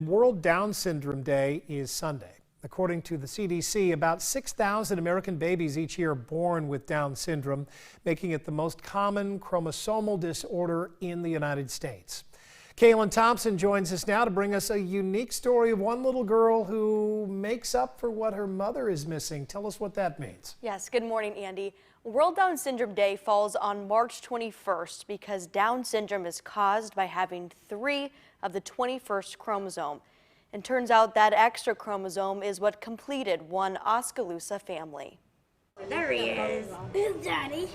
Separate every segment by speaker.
Speaker 1: World Down Syndrome Day is Sunday. According to the CDC, about 6,000 American babies each year are born with Down syndrome, making it the most common chromosomal disorder in the United States. Kaylin Thompson joins us now to bring us a unique story of one little girl who makes up for what her mother is missing. Tell us what that means.
Speaker 2: Yes, good morning, Andy. World Down Syndrome Day falls on March 21st because Down syndrome is caused by having 3 of the 21st chromosome. And turns out that extra chromosome is what completed one Oskaloosa family.
Speaker 3: There he is.
Speaker 4: Who's Daddy?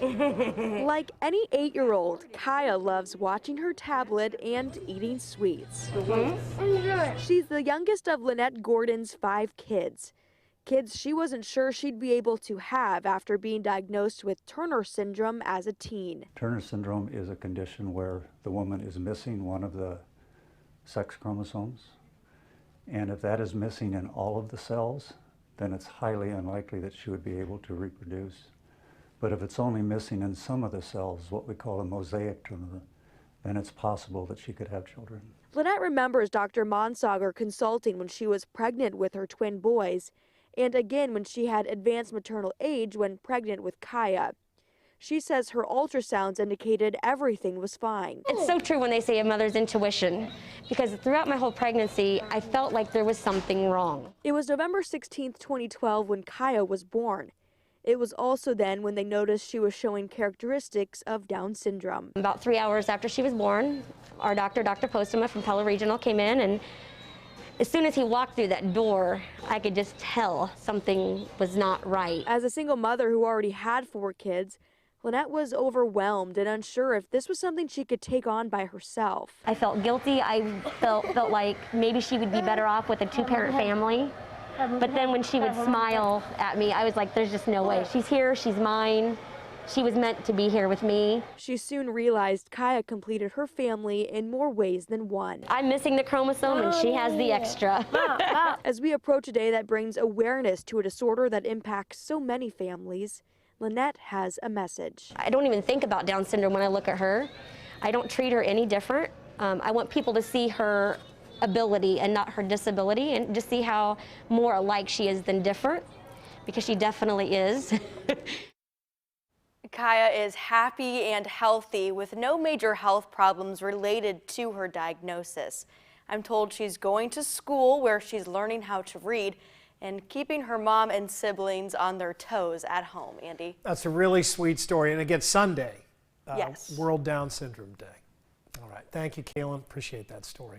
Speaker 5: Like any 8-year-old, Kaya loves watching her tablet and eating sweets. She's the youngest of Lynette Gordon's 5 kids. Kids she wasn't sure she'd be able to have after being diagnosed with Turner syndrome as a teen.
Speaker 6: Turner syndrome is a condition where the woman is missing one of the sex chromosomes. And if that is missing in all of the cells, then it's highly unlikely that she would be able to reproduce. But if it's only missing in some of the cells, what we call a mosaic tumor, then it's possible that she could have children.
Speaker 5: Lynette remembers Dr. Monsager consulting when she was pregnant with her twin boys, and again when she had advanced maternal age when pregnant with Kaya. She says her ultrasounds indicated everything was fine.
Speaker 3: It's so true when they say a mother's intuition, because throughout my whole pregnancy, I felt like there was something wrong.
Speaker 5: It was November 16th, 2012 when Kaya was born. It was also then when they noticed she was showing characteristics of Down syndrome.
Speaker 3: About 3 hours after she was born, our doctor, Dr. Postema from Pella Regional, came in, and as soon as he walked through that door, I could just tell something was not right.
Speaker 5: As a single mother who already had 4 kids, Lynette was overwhelmed and unsure if this was something she could take on by herself.
Speaker 3: I felt guilty. I felt like maybe she would be better off with a 2-parent family. But then when she would smile at me, I was like, there's just no way. She's here, she's mine. She was meant to be here with me.
Speaker 5: She soon realized Kaya completed her family in more ways than one.
Speaker 3: I'm missing the chromosome and she has the extra.
Speaker 5: As we approach a day that brings awareness to a disorder that impacts so many families, Lynette has a message.
Speaker 3: I don't even think about Down syndrome when I look at her. I don't treat her any different. I want people to see her ability and not her disability, and just see how more alike she is than different, because she definitely is.
Speaker 2: Kaya is happy and healthy with no major health problems related to her diagnosis. I'm told she's going to school where she's learning how to read and keeping her mom and siblings on their toes at home. Andy?
Speaker 1: That's a really sweet story. And again, Sunday,
Speaker 2: Yes.
Speaker 1: World Down Syndrome Day. All right. Thank you, Kaylin. Appreciate that story.